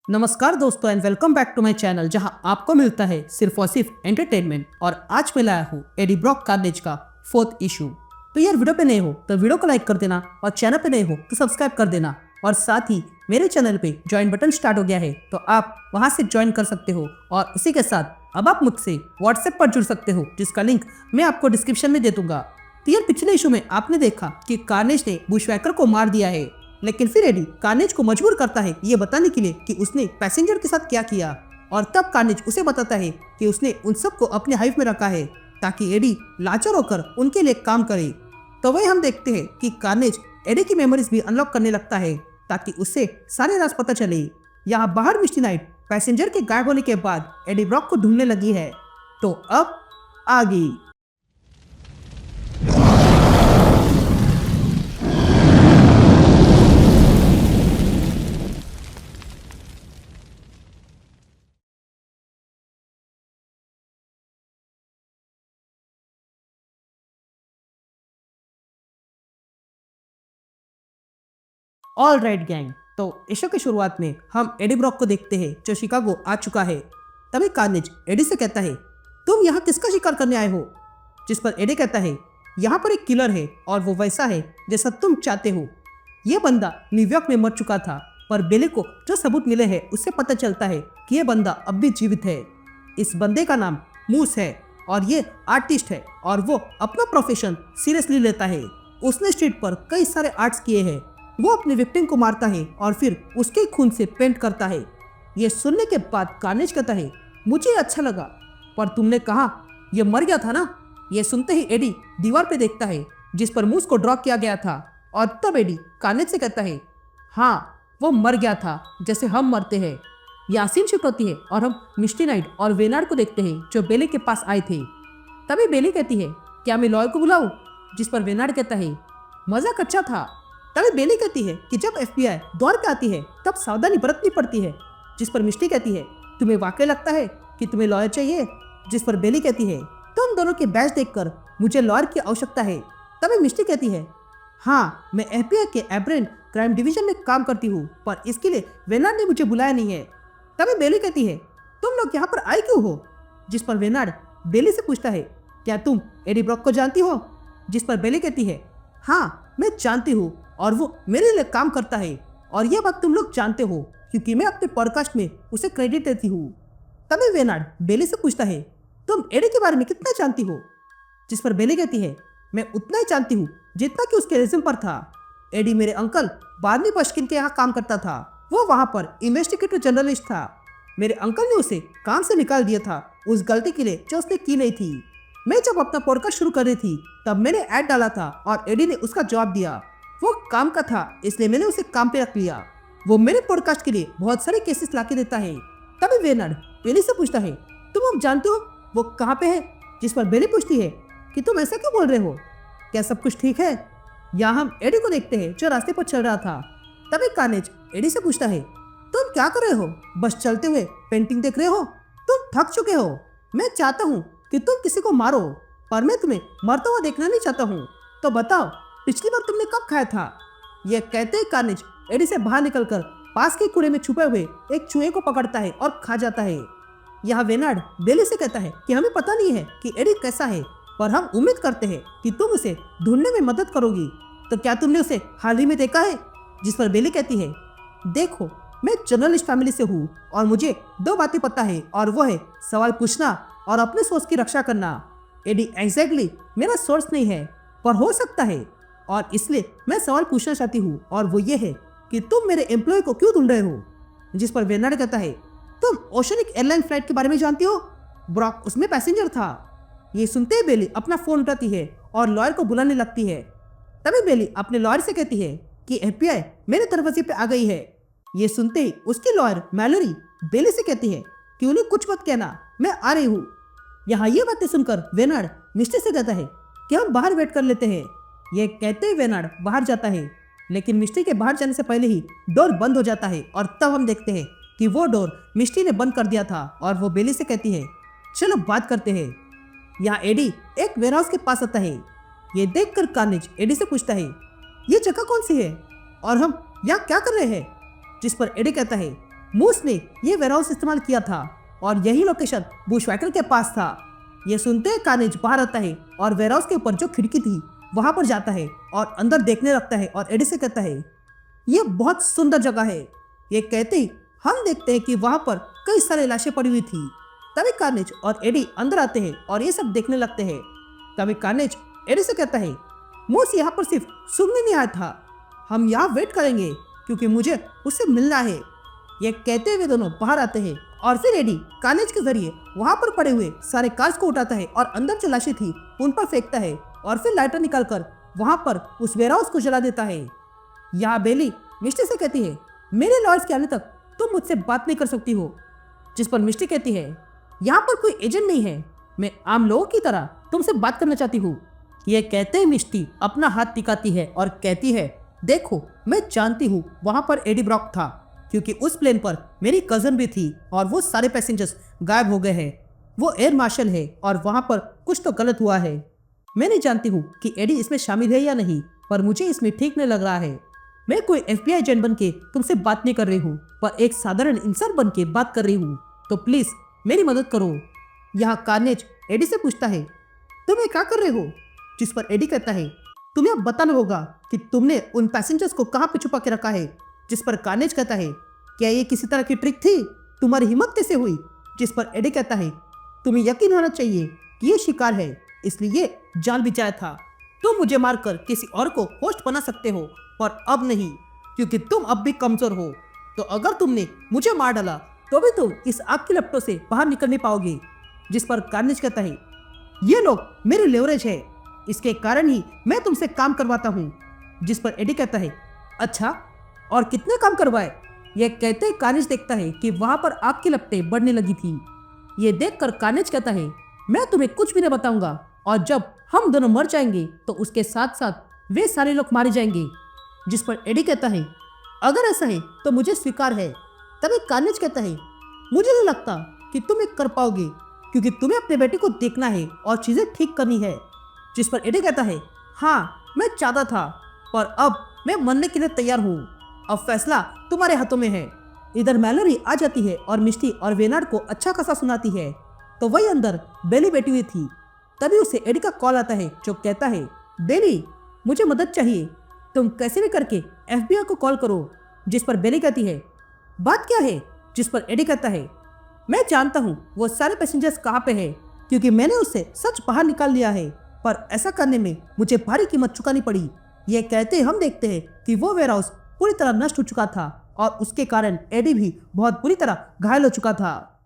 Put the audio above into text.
नमस्कार दोस्तों and welcome back to my channel जहां आपको मिलता है सिर्फ और सिर्फ एंटरटेनमेंट। और आज मैं लाया हूँ एडी ब्रॉक कार्नेज का 4th इशू। तो यार वीडियो पे नए हो तो वीडियो को लाइक कर देना और चैनल पे नए हो तो सब्सक्राइब कर देना। और साथ ही मेरे चैनल पे ज्वाइन बटन स्टार्ट हो गया है तो आप वहां से ज्वाइन कर सकते हो। और उसी के साथ अब आप मुझसे व्हाट्सएप पर जुड़ सकते हो जिसका लिंक मैं आपको डिस्क्रिप्शन में दे दूंगा। तो यार पिछले इशू में आपने देखा कि कार्नेज ने बुशवैकर को मार दिया है, लेकिन फिर एडी कार्नेज को मजबूर करता है ये बताने के लिए कि उसने पैसेंजर के साथ क्या किया। और तब कार्नेज उसे बताता है कि उसने उन सबको अपने हाइव में रखा है ताकि एडी लाचार होकर उनके लिए काम करे। तो वही हम देखते हैं कि कार्नेज एडी की मेमोरीज भी अनलॉक करने लगता है ताकि उससे सारे राज पता चले। यहाँ बाहर मिस्टी नाइट पैसेंजर के गायब होने के बाद एडी ब्रॉक को ढूंढने लगी है। तो अब आगे ऑल राइट गैंग, तो इशू की शुरुआत में हम एडी ब्रॉक को देखते हैं जो शिकागो आ चुका है। तभी कार्नेज एडी से कहता है, तुम यहाँ किसका शिकार करने आए हो? जिस पर एडी कहता है, यहाँ पर एक किलर है और वो वैसा है जैसा तुम चाहते हो। ये बंदा न्यूयॉर्क में मर चुका था, पर बेली को जो सबूत मिले हैं उससे पता चलता है कि ये बंदा अब भी जीवित है। इस बंदे का नाम मूस है और ये आर्टिस्ट है और वो अपना प्रोफेशन सीरियसली लेता है। उसने स्ट्रीट पर कई सारे आर्ट्स किए हैं। वो अपने विक्टिम को मारता है और फिर उसके खून से पेंट करता है। ये सुनने के बाद कार्नेज कहता है, मुझे अच्छा लगा, पर तुमने कहा ये मर गया था ना? ये सुनते ही एडी दीवार पे देखता है जिस पर मूस को ड्रॉ किया गया था। और तब एडी कार्नेज से कहता है, हाँ वो मर गया था जैसे हम मरते हैं। यासीन शिफ्ट होती है और हम मिस्टी नाइट और वेनार्ड को देखते हैं जो बेली के पास आए थे। तभी बेली कहती है, क्या मैं लॉयर को बुलाऊं? जिस पर वेनार्ड कहता है, मजाक अच्छा था। तभी बेली कहती है कि जब एफबीआई दौर पे आती है तब सावधानी बरतनी पड़ती है। जिस पर मिस्टी कहती है, तुम्हें वाकई लगता है कि तुम्हें लॉयर चाहिए? जिस पर बेली कहती है, तुम दोनों के बैच देखकर मुझे लॉयर की आवश्यकता है। तभी मिस्टी कहती है, हाँ मैं एफबीआई के एब्रेंट क्राइम डिवीजन में काम करती हूँ, पर इसके लिए वेनार्ड ने मुझे बुलाया नहीं है। तभी बेली कहती है, तुम लोग यहाँ पर आए क्यों हो? जिस पर वेनार्ड बेली से पूछता है, क्या तुम एडी ब्रॉक को जानती हो? जिस पर बेली कहती है, हाँ मैं जानती हूँ और वो मेरे लिए काम करता है। और यह बात तुम लोग जानते हो क्योंकि मैं अपने पॉडकास्ट में उसे क्रेडिट देती हूँ। तभी वेनार्ड बेली से पूछता है, तुम एडी के बारे में कितना जानती हो? जिस पर बेली कहती है, मैं उतना ही जानती हूँ जितना कि उसके रिज्यूम पर था। एडी मेरे अंकल बारहवीं पश्किन के यहाँ काम करता था। वो वहाँ पर इन्वेस्टिगेटर जर्नलिस्ट था। मेरे अंकल ने उसे काम से निकाल दिया था उस गलती के लिए जो उसने की नहीं थी। मैं जब अपना पॉडकास्ट शुरू कर रही थी तब मैंने ऐड डाला था और एडी ने उसका जवाब दिया। वो काम का था इसलिए मैंने उसे काम पे रख लिया। वो मेरे पॉडकास्ट के लिए बहुत सारे केसेस लाके देता है। तभी वेनार्ड बेली से पूछता है, तुम अब जानते हो वो कहाँ पे है? जिस पर बेली पूछती है कि तुम ऐसा क्यों बोल रहे हो? क्या सब कुछ ठीक है? यहाँ हम एडी को देखते हैं जो रास्ते पर चल रहा था। तभी कार्नेज एडी से पूछता है, तुम क्या कर रहे हो? बस चलते हुए पेंटिंग देख रहे हो? तुम थक चुके हो। मैं चाहता हूँ कि तुम किसी को मारो, पर मैं तुम्हें मरता हुआ देखना नहीं चाहता हूँ। तो बताओ पिछली बार तुमने कब खाया था? यह कहते ही कार्नेज एडी से बाहर निकलकर पास के कूड़े में छुपे हुए एक चूहे को पकड़ता है और खा जाता है। यहाँ वेनार्ड बेली से कहता है कि हमें पता नहीं है कि एडी कैसा है, पर हम उम्मीद करते हैं कि तुम उसे ढूंढने में मदद करोगी। तो क्या तुमने उसे हाल ही में देखा है? जिस पर बेली कहती है, देखो मैं जर्नलिस्ट फैमिली से हूँ और मुझे 2 बातें पता है और वो है सवाल पूछना और अपने सोर्स की रक्षा करना। एडी एग्जैक्टली मेरा सोर्स नहीं है, पर हो सकता है, और इसलिए मैं सवाल पूछना चाहती हूँ और वो ये है कि तुम मेरे एम्प्लॉय को क्यों ढूंढ रहे हो? जिस पर वेनार्ड कहता है, तुम ओशनिक एयरलाइन फ्लाइट के बारे में जानती हो? ब्रॉक उसमें पैसेंजर था। ये सुनते ही बेली अपना फोन उठाती है और लॉयर को बुलाने लगती है। तभी बेली अपने लॉयर से कहती है कि एफबीआई मेरे दरवाजे पे आ गई है। ये सुनते ही उसकी लॉयर मैलोरी बेली से कहती है कि उन्हें कुछ मत कहना, मैं आ रही हूँ। यहाँ ये बातें सुनकर वेनार्ड मिस्टी से कहता है कि हम बाहर वेट कर लेते हैं। ये कहते ही वेनार्ड बाहर जाता है, लेकिन मिस्टी के बाहर जाने से पहले ही डोर बंद हो जाता है। और तब हम देखते हैं कि वो डोर मिस्टी ने बंद कर दिया था और वो बेली से कहती है, चलो बात करते हैं। यहाँ एडी एक वेयरहाउस के पास आता है। ये देखकर कार्नेज एडी से पूछता है, ये जगह कौन सी है और हम यहाँ क्या कर रहे हैं? जिस पर एडी कहता है, मूस ने ये वेयरहाउस इस्तेमाल किया था और यही लोकेशन बुशवैकर के पास था। ये सुनते ही कार्नेज बाहर आता है और वेयरहाउस के ऊपर जो खिड़की थी वहां पर जाता है और अंदर देखने लगता है और एडी से कहता है, ये बहुत सुंदर जगह है। ये कहते ही हम देखते हैं कि वहां पर कई सारी लाशें पड़ी हुई थी। तभी कार्नेज और एडी अंदर आते हैं और ये सब देखने लगते हैं। तभी कार्नेज एडी से कहता है, मूस यहाँ पर सिर्फ सुनने नहीं आया था, हम यहाँ वेट करेंगे क्योंकि मुझे उससे मिलना है। ये कहते हुए दोनों बाहर आते हैं और फिर एडी कार्नेज के जरिए वहां पर पड़े हुए सारे कार्स को उठाता है और अंदर जो लाशें थी उन पर फेंकता है और फिर लाइटर निकालकर वहां पर उस वेयरहाउस को जला देता है। यहाँ बेली मिस्टी से कहती है, मेरे लॉयर्स के आने तक तुम मुझसे बात नहीं कर सकती हो। जिस पर मिस्टी कहती है, यहाँ पर कोई एजेंट नहीं है, मैं आम लोगों की तरह तुमसे बात करना चाहती हूँ। ये कहते ही मिस्टी अपना हाथ दिखाती है और कहती है, देखो मैं जानती हूँ वहां पर एडी ब्रॉक था क्योंकि उस प्लेन पर मेरी कजन भी थी और वो सारे पैसेंजर्स गायब हो गए हैं। वो एयर मार्शल है और वहां पर कुछ तो गलत हुआ है। मैं नहीं जानती हूँ कि एडी इसमें शामिल है या नहीं, पर मुझे इसमें ठीक नहीं लग रहा है। मैं कोई FBI एजेंट बन के तुमसे बात नहीं कर रही हूँ, पर एक साधारण इंसान बन के बात कर रही हूँ, तो प्लीज मेरी मदद करो। यहाँ कार्नेज एडी से पूछता है, तुम ये क्या कर रहे हो? जिस पर एडी कहता है, तुम्हें अब बताना होगा कि तुमने उन पैसेंजर्स को कहाँ पे छुपा के रखा है। जिस पर कार्नेज कहता है, क्या ये किसी तरह की ट्रिक थी? तुम्हारी हिम्मत कैसे हुई? जिस पर एडी कहता है, तुम्हें यकीन होना चाहिए कि ये शिकार है, इसलिए जाल बिछाया था। तुम मुझे मारकर किसी और को होस्ट बना सकते हो, पर अब नहीं, क्योंकि तुम अब भी कमजोर हो। तो अगर तुमने मुझे मार डाला तो भी तुम इस आग की लपटों से बाहर निकल नहीं पाओगे। जिस पर कार्नेज कहता है, ये लोग मेरी लेवरेज है, इसके कारण ही मैं तुमसे काम करवाता हूँ। जिस पर एडी कहता है, अच्छा और कितने काम करवाए? यह कहते ही कार्नेज देखता है कि वहां पर आग की लपटें बढ़ने लगी थी। ये देखकर कार्नेज कहता है, मैं तुम्हें कुछ भी नहीं बताऊंगा, और जब हम दोनों मर जाएंगे तो उसके साथ साथ वे सारे लोग मारे जाएंगे। जिस पर एडी कहता है, अगर ऐसा है तो मुझे स्वीकार है। तभी कार्नेज कहता है, मुझे नहीं लगता कि तुम ये कर पाओगे, क्योंकि तुम्हें अपने बेटे को देखना है और चीजें ठीक करनी है। जिस पर एडी कहता है, हाँ मैं चाहता था, पर अब मैं मरने के लिए तैयार हूँ। अब फैसला तुम्हारे हाथों में है। इधर मैलोरी आ जाती है और मिस्टी और वेनार्ड को अच्छा खासा सुनाती है, तो वही अंदर बेली बैठी हुई थी। तभी उसे एडी का कॉल आता है जो कहता है, बेली मुझे मदद चाहिए, तुम कैसे भी करके FBI को कॉल करो। जिस पर बेली कहती है, बात क्या है? जिस पर एडी कहता है, मैं जानता हूँ वो सारे पैसेंजर्स कहाँ पे है, क्योंकि मैंने उससे सच बाहर निकाल लिया है, पर ऐसा करने में मुझे भारी कीमत चुकानी पड़ी। ये कहते हम देखते हैं कि वो वेयरहाउस पूरी तरह नष्ट हो चुका था और उसके कारण एडी भी बहुत बुरी तरह घायल हो चुका था।